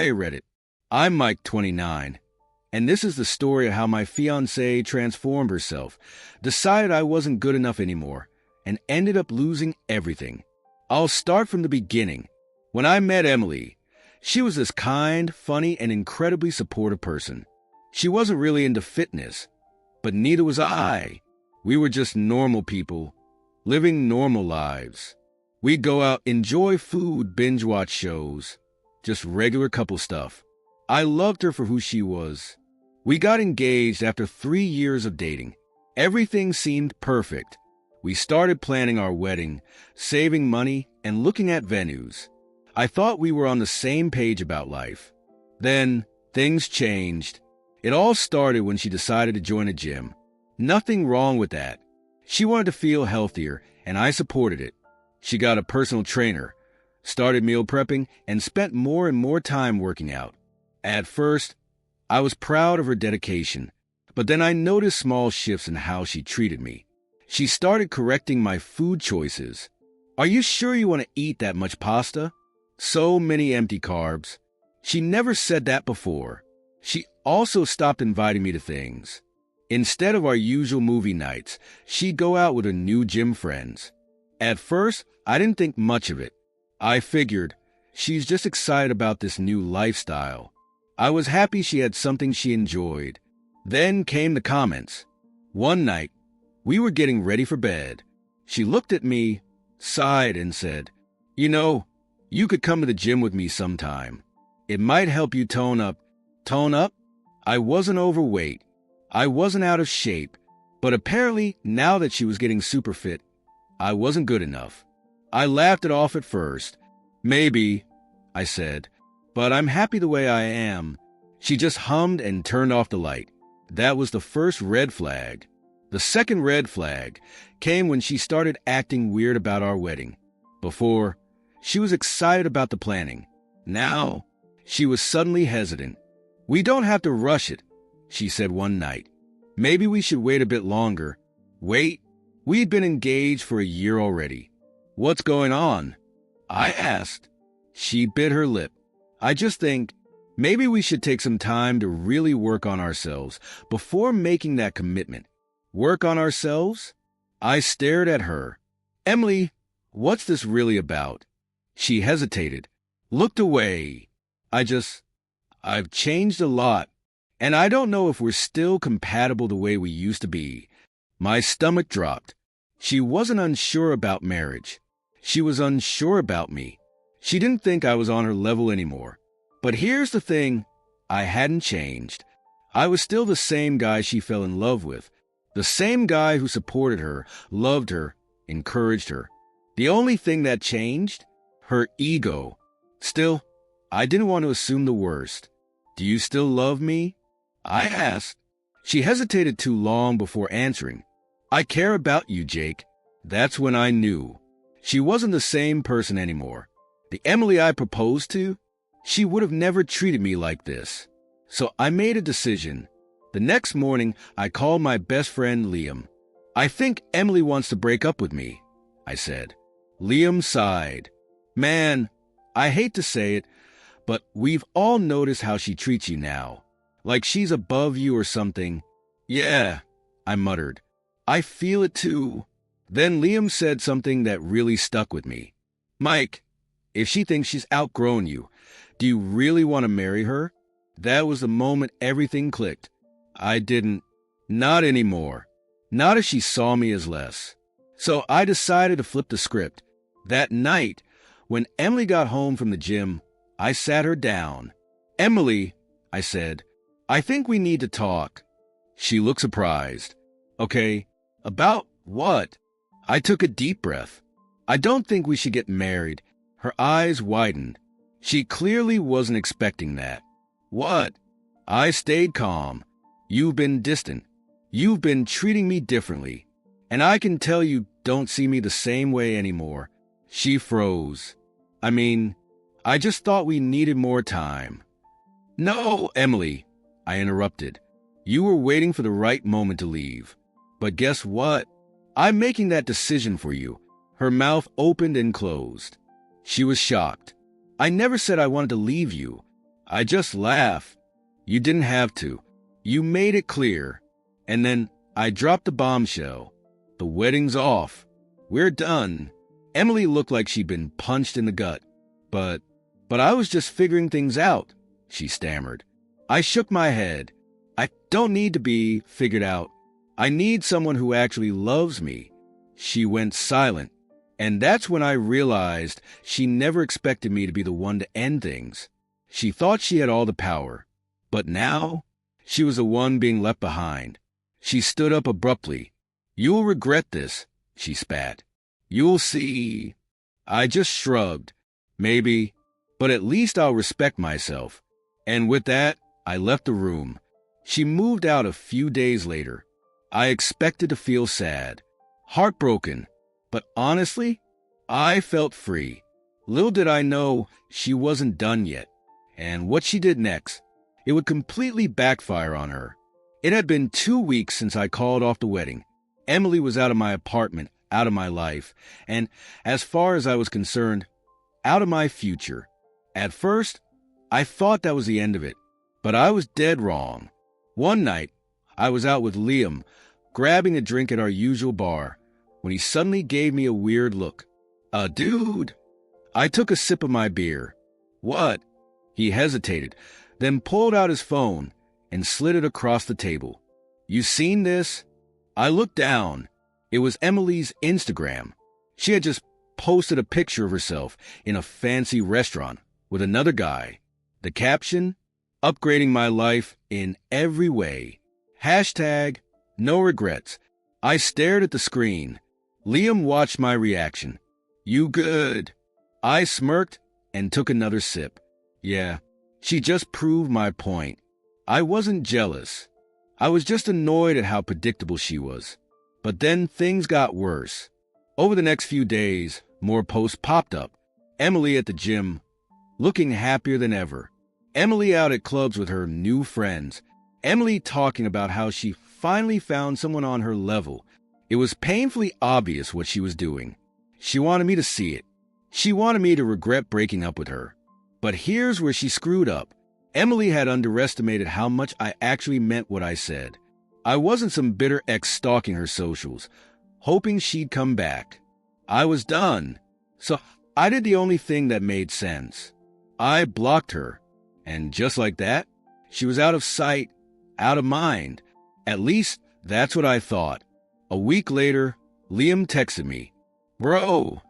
Hi, Reddit. I'm Mike 29, and this is the story of how my fiancée transformed herself, decided I wasn't good enough anymore, and ended up losing everything. I'll start from the beginning. When I met Emily, she was this kind, funny, and incredibly supportive person. She wasn't really into fitness, but neither was I. We were just normal people, living normal lives. We'd go out, enjoy food, binge-watch shows, just regular couple stuff. I loved her for who she was. We got engaged after 3 years of dating. Everything seemed perfect. We started planning our wedding, saving money, and looking at venues. I thought we were on the same page about life. Then, things changed. It all started when she decided to join a gym. Nothing wrong with that. She wanted to feel healthier, and I supported it. She got a personal trainer, started meal prepping, and spent more and more time working out. At first, I was proud of her dedication, but then I noticed small shifts in how she treated me. She started correcting my food choices. "Are you sure you want to eat that much pasta? So many empty carbs." She never said that before. She also stopped inviting me to things. Instead of our usual movie nights, she'd go out with her new gym friends. At first, I didn't think much of it. I figured, she's just excited about this new lifestyle. I was happy she had something she enjoyed. Then came the comments. One night, we were getting ready for bed. She looked at me, sighed, and said, "You know, you could come to the gym with me sometime. It might help you tone up." Tone up? I wasn't overweight. I wasn't out of shape. But apparently, now that she was getting super fit, I wasn't good enough. I laughed it off at first. "Maybe," I said, "but I'm happy the way I am." She just hummed and turned off the light. That was the first red flag. The second red flag came when she started acting weird about our wedding. Before, she was excited about the planning. Now, she was suddenly hesitant. "We don't have to rush it," she said one night. "Maybe we should wait a bit longer." Wait? We'd been engaged for a year already. "What's going on?" I asked. She bit her lip. "I just think maybe we should take some time to really work on ourselves before making that commitment." Work on ourselves? I stared at her. "Emily, what's this really about?" She hesitated, looked away. I've changed a lot, and I don't know if we're still compatible the way we used to be." My stomach dropped. She wasn't unsure about marriage. She was unsure about me. She didn't think I was on her level anymore. But here's the thing, I hadn't changed. I was still the same guy she fell in love with. The same guy who supported her, loved her, encouraged her. The only thing that changed? Her ego. Still, I didn't want to assume the worst. "Do you still love me?" I asked. She hesitated too long before answering. "I care about you, Jake." That's when I knew. She wasn't the same person anymore. The Emily I proposed to, she would have never treated me like this. So I made a decision. The next morning, I called my best friend Liam. "I think Emily wants to break up with me," I said. Liam sighed. "Man, I hate to say it, but we've all noticed how she treats you now. Like she's above you or something." "Yeah," I muttered. "I feel it too." Then Liam said something that really stuck with me. "Mike, if she thinks she's outgrown you, do you really want to marry her?" That was the moment everything clicked. I didn't. Not anymore. Not if she saw me as less. So I decided to flip the script. That night, when Emily got home from the gym, I sat her down. "Emily," I said, "I think we need to talk." She looked surprised. "Okay, about what?" I took a deep breath. "I don't think we should get married." Her eyes widened. She clearly wasn't expecting that. "What?" I stayed calm. "You've been distant. You've been treating me differently. And I can tell you don't see me the same way anymore." She froze. I just thought we needed more time." "No, Emily," I interrupted. "You were waiting for the right moment to leave. But guess what? I'm making that decision for you." Her mouth opened and closed. She was shocked. "I never said I wanted to leave you. I just laughed. You didn't have to. You made it clear. And then I dropped the bombshell. The wedding's off. We're done. Emily looked like she'd been punched in the gut. But I was just figuring things out, she stammered. I shook my head. I don't need to be figured out. I need someone who actually loves me. She went silent. And that's when I realized she never expected me to be the one to end things. She thought she had all the power. But now, she was the one being left behind. She stood up abruptly. You'll regret this, she spat. You'll see. I just shrugged. Maybe, but at least I'll respect myself. And with that, I left the room. She moved out a few days later. I expected to feel sad, heartbroken, but honestly, I felt free. Little did I know she wasn't done yet, and what she did next, it would completely backfire on her. It had been 2 weeks since I called off the wedding. Emily was out of my apartment, out of my life, and as far as I was concerned, out of my future. At first, I thought that was the end of it, but I was dead wrong. One night, I was out with Liam, grabbing a drink at our usual bar, when he suddenly gave me a weird look. Dude. I took a sip of my beer. What? He hesitated, then pulled out his phone and slid it across the table. You seen this? I looked down. It was Emily's Instagram. She had just posted a picture of herself in a fancy restaurant with another guy. The caption, upgrading my life in every way. Hashtag, no regrets. I stared at the screen. Liam watched my reaction. You good? I smirked and took another sip. Yeah, she just proved my point. I wasn't jealous. I was just annoyed at how predictable she was. But then things got worse. Over the next few days, more posts popped up. Emily at the gym, looking happier than ever. Emily out at clubs with her new friends. Emily talking about how she finally found someone on her level. It was painfully obvious what she was doing. She wanted me to see it. She wanted me to regret breaking up with her. But here's where she screwed up. Emily had underestimated how much I actually meant what I said. I wasn't some bitter ex stalking her socials, hoping she'd come back. I was done. So I did the only thing that made sense. I blocked her. And just like that, she was out of sight, out of mind. At least that's what I thought. A week later, Liam texted me. Bro,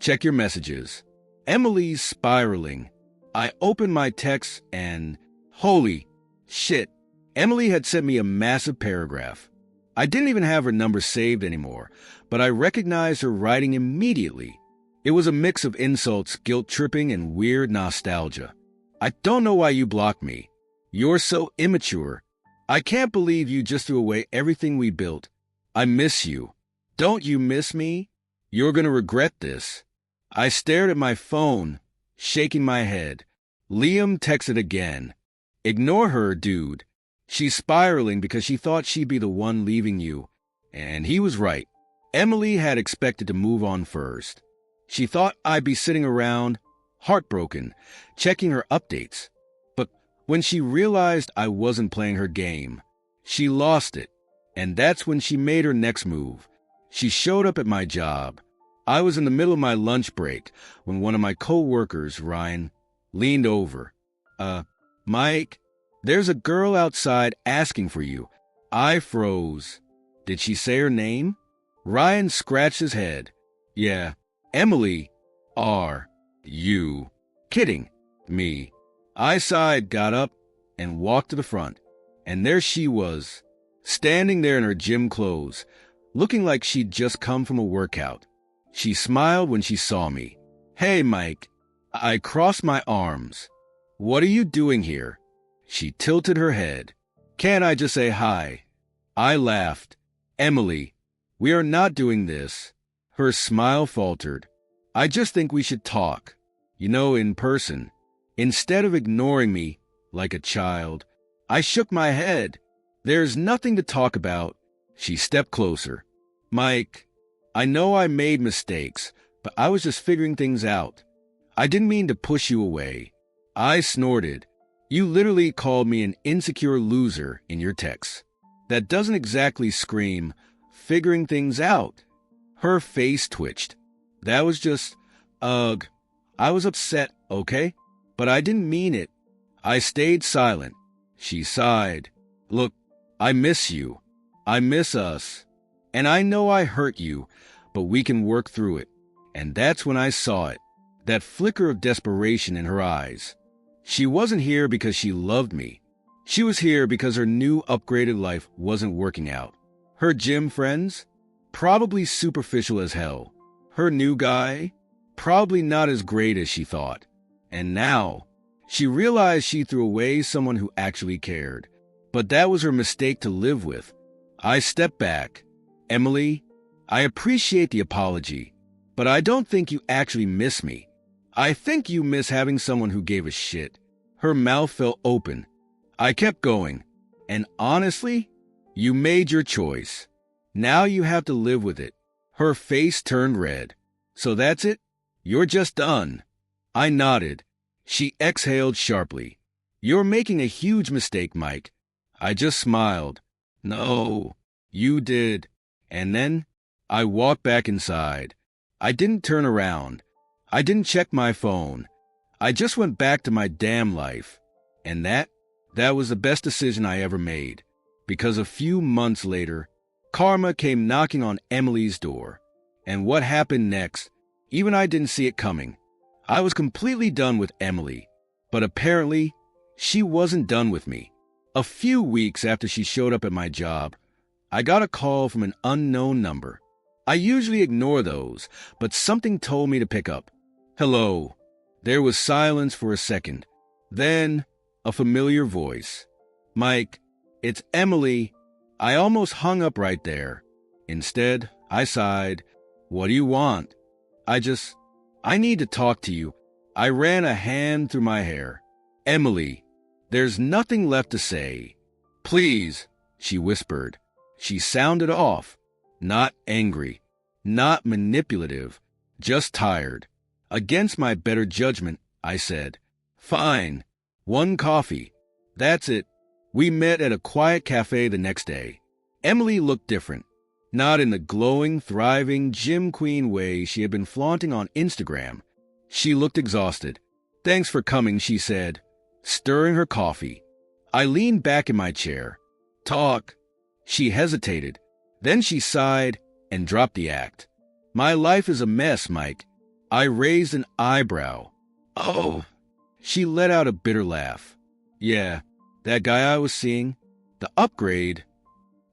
check your messages. Emily's spiraling. I opened my text and, holy shit, Emily had sent me a massive paragraph. I didn't even have her number saved anymore, but I recognized her writing immediately. It was a mix of insults, guilt-tripping, and weird nostalgia. I don't know why you blocked me. You're so immature. I can't believe you just threw away everything we built. I miss you. Don't you miss me? You're gonna regret this. I stared at my phone, shaking my head. Liam texted again. Ignore her, dude. She's spiraling because she thought she'd be the one leaving you. And he was right. Emily had expected to move on first. She thought I'd be sitting around, heartbroken, checking her updates. But when she realized I wasn't playing her game, she lost it. And that's when she made her next move. She showed up at my job. I was in the middle of my lunch break when one of my co-workers, Ryan, leaned over. Mike, there's a girl outside asking for you. I froze. Did she say her name? Ryan scratched his head. Yeah, Emily. Are you kidding me? I sighed, got up, and walked to the front. And there she was, standing there in her gym clothes, looking like she'd just come from a workout. She smiled when she saw me. Hey, Mike. I crossed my arms. What are you doing here? She tilted her head. Can't I just say hi? I laughed. Emily, we are not doing this. Her smile faltered. I just think we should talk. In person. Instead of ignoring me like a child. I shook my head. There's nothing to talk about. She stepped closer. Mike, I know I made mistakes, but I was just figuring things out. I didn't mean to push you away. I snorted. You literally called me an insecure loser in your text. That doesn't exactly scream figuring things out. Her face twitched. That was just, ugh. I was upset, okay? But I didn't mean it. I stayed silent. She sighed. Look, I miss you. I miss us. And I know I hurt you, but we can work through it. And that's when I saw it. That flicker of desperation in her eyes. She wasn't here because she loved me. She was here because her new upgraded life wasn't working out. Her gym friends? Probably superficial as hell. Her new guy? Probably not as great as she thought. And now, she realized she threw away someone who actually cared. But that was her mistake to live with. I stepped back. Emily, I appreciate the apology, but I don't think you actually miss me. I think you miss having someone who gave a shit. Her mouth fell open. I kept going. And honestly, you made your choice. Now you have to live with it. Her face turned red. So that's it? You're just done. I nodded. She exhaled sharply. You're making a huge mistake, Mike. I just smiled. No, you did. And then I walked back inside. I didn't turn around. I didn't check my phone. I just went back to my damn life. And that was the best decision I ever made. Because a few months later, karma came knocking on Emily's door. And what happened next, even I didn't see it coming. I was completely done with Emily. But apparently, she wasn't done with me. A few weeks after she showed up at my job, I got a call from an unknown number. I usually ignore those, but something told me to pick up. Hello. There was silence for a second. Then, a familiar voice. Mike, it's Emily. I almost hung up right there. Instead, I sighed. What do you want? I need to talk to you. I ran a hand through my hair. Emily, there's nothing left to say. Please, she whispered. She sounded off. Not angry. Not manipulative. Just tired. Against my better judgment, I said, Fine. 1 coffee. That's it. We met at a quiet cafe the next day. Emily looked different. Not in the glowing, thriving, gym queen way she had been flaunting on Instagram. She looked exhausted. Thanks for coming, she said, stirring her coffee. I leaned back in my chair. Talk. She hesitated. Then she sighed and dropped the act. My life is a mess, Mike. I raised an eyebrow. Oh. She let out a bitter laugh. Yeah, that guy I was seeing, the upgrade.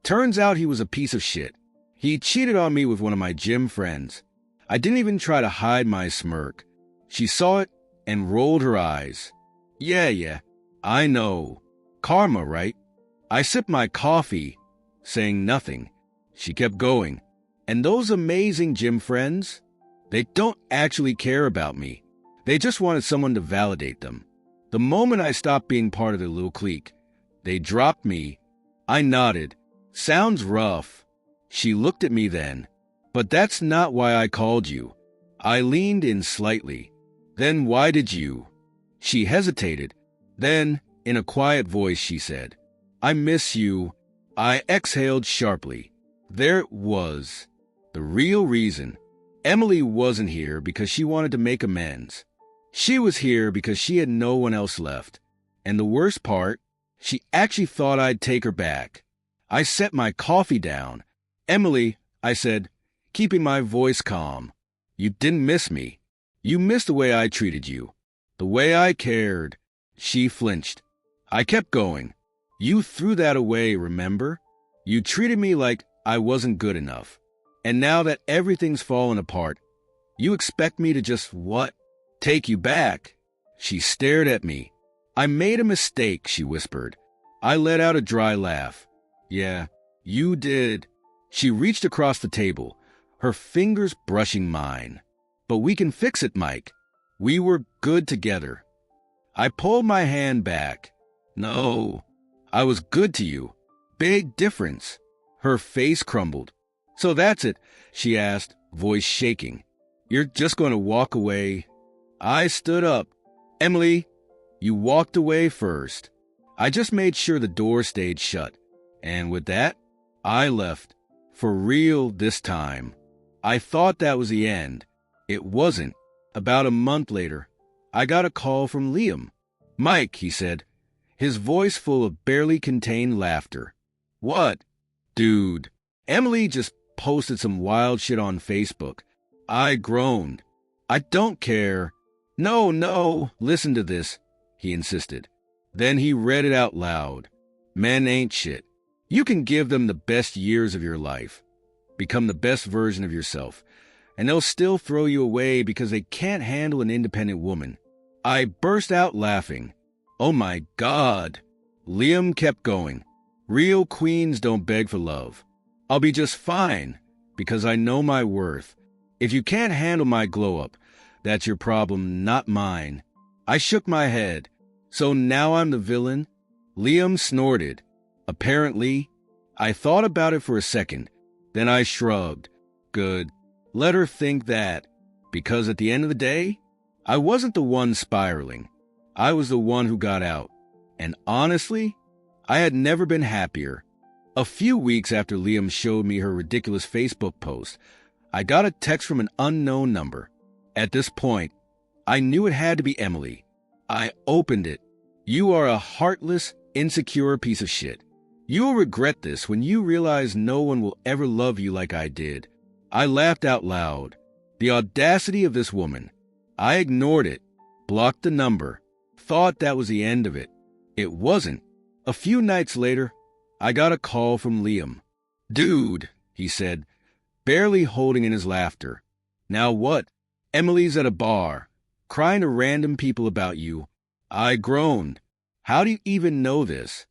Turns out he was a piece of shit. He cheated on me with one of my gym friends. I didn't even try to hide my smirk. She saw it and rolled her eyes. Yeah, I know. Karma, right? I sipped my coffee, saying nothing. She kept going. And those amazing gym friends, they don't actually care about me. They just wanted someone to validate them. The moment I stopped being part of their little clique, they dropped me. I nodded. Sounds rough. She looked at me then. But that's not why I called you. I leaned in slightly. Then why did you? She hesitated. Then, in a quiet voice, she said, I miss you. I exhaled sharply. There it was. The real reason. Emily wasn't here because she wanted to make amends. She was here because she had no one else left. And the worst part, she actually thought I'd take her back. I set my coffee down. Emily, I said, keeping my voice calm, you didn't miss me. You missed the way I treated you. The way I cared. She flinched. I kept going. You threw that away, remember? You treated me like I wasn't good enough. And now that everything's fallen apart, you expect me to just what? Take you back? She stared at me. I made a mistake, she whispered. I let out a dry laugh. Yeah, you did. She reached across the table, her fingers brushing mine. But we can fix it, Mike. We were good together. I pulled my hand back. No, I was good to you. Big difference. Her face crumbled. So that's it, she asked, voice shaking. You're just going to walk away? I stood up. Emily, You walked away first. I just made sure the door stayed shut. And with that, I left. For real this time. I thought that was the end. It wasn't. About a month later, I got a call from Liam. "Mike," he said, his voice full of barely contained laughter. "What?" "Dude, Emily just posted some wild shit on Facebook." I groaned. "I don't care." No, listen to this," he insisted. Then he read it out loud. "Men ain't shit. You can give them the best years of your life. Become the best version of yourself. And they'll still throw you away because they can't handle an independent woman." I burst out laughing. Oh my God. Liam kept going. "Real queens don't beg for love. I'll be just fine because I know my worth. If you can't handle my glow up, that's your problem, not mine." I shook my head. "So now I'm the villain?" Liam snorted. "Apparently." I thought about it for a second. Then I shrugged. Good. Let her think that. Because at the end of the day, I wasn't the one spiraling. I was the one who got out. And honestly, I had never been happier. A few weeks after Liam showed me her ridiculous Facebook post, I got a text from an unknown number. At this point, I knew it had to be Emily. I opened it. "You are a heartless, insecure piece of shit. You will regret this when you realize no one will ever love you like I did." I laughed out loud. The audacity of this woman. I ignored it, blocked the number, thought that was the end of it. It wasn't. A few nights later, I got a call from Liam. "Dude," he said, barely holding in his laughter. "Now what?" "Emily's at a bar, crying to random people about you." I groaned. "How do you even know this?"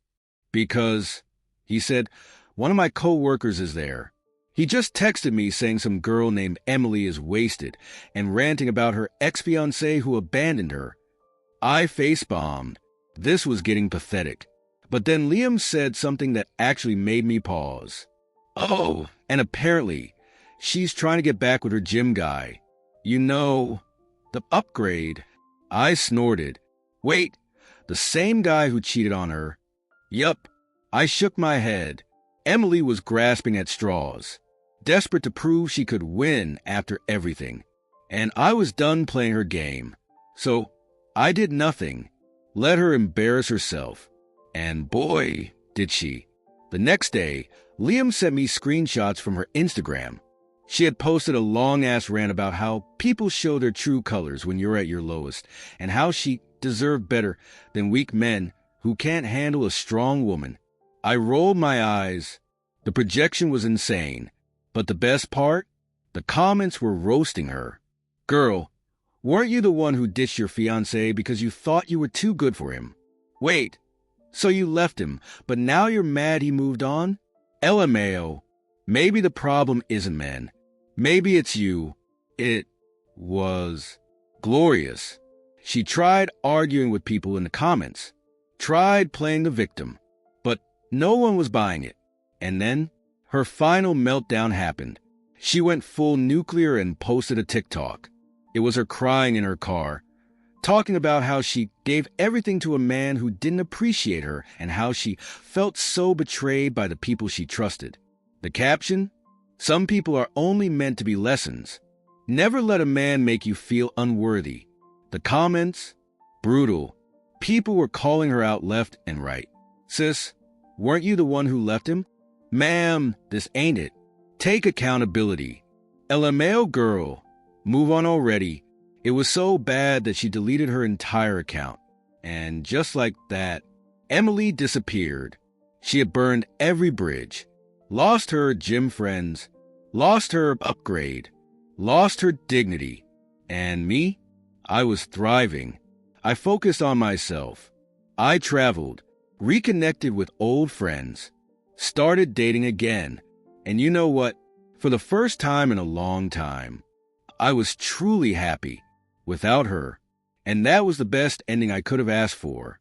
"Because," he said, "one of my co-workers is there. He just texted me saying some girl named Emily is wasted and ranting about her ex-fiancé who abandoned her." I face-bombed. This was getting pathetic. But then Liam said something that actually made me pause. "Oh, and apparently, she's trying to get back with her gym guy. You know, the upgrade." I snorted. "Wait, the same guy who cheated on her?" "Yup." I shook my head. Emily was grasping at straws, desperate to prove she could win after everything. And I was done playing her game. So I did nothing. Let her embarrass herself. And boy, did she. The next day, Liam sent me screenshots from her Instagram. She had posted a long-ass rant about how people show their true colors when you're at your lowest, and how she deserved better than weak men who can't handle a strong woman. I rolled my eyes. The projection was insane. But the best part? The comments were roasting her. "Girl, weren't you the one who ditched your fiancé because you thought you were too good for him? Wait, so you left him, but now you're mad he moved on? LMAO. Maybe the problem isn't men. Maybe it's you." It was glorious. She tried arguing with people in the comments, tried playing the victim, but no one was buying it. And then her final meltdown happened. She went full nuclear and posted a TikTok. It was her crying in her car, talking about how she gave everything to a man who didn't appreciate her and how she felt so betrayed by the people she trusted. The caption? "Some people are only meant to be lessons. Never let a man make you feel unworthy." The comments? Brutal. People were calling her out left and right. "Sis, weren't you the one who left him?" "Ma'am, this ain't it. Take accountability." LMAO girl, move on already. It was so bad that she deleted her entire account. And just like that, Emily disappeared. She had burned every bridge, lost her gym friends, lost her upgrade, lost her dignity. And me? I was thriving. I focused on myself. I traveled, reconnected with old friends, started dating again. And you know what? For the first time in a long time, I was truly happy without her. And that was the best ending I could have asked for.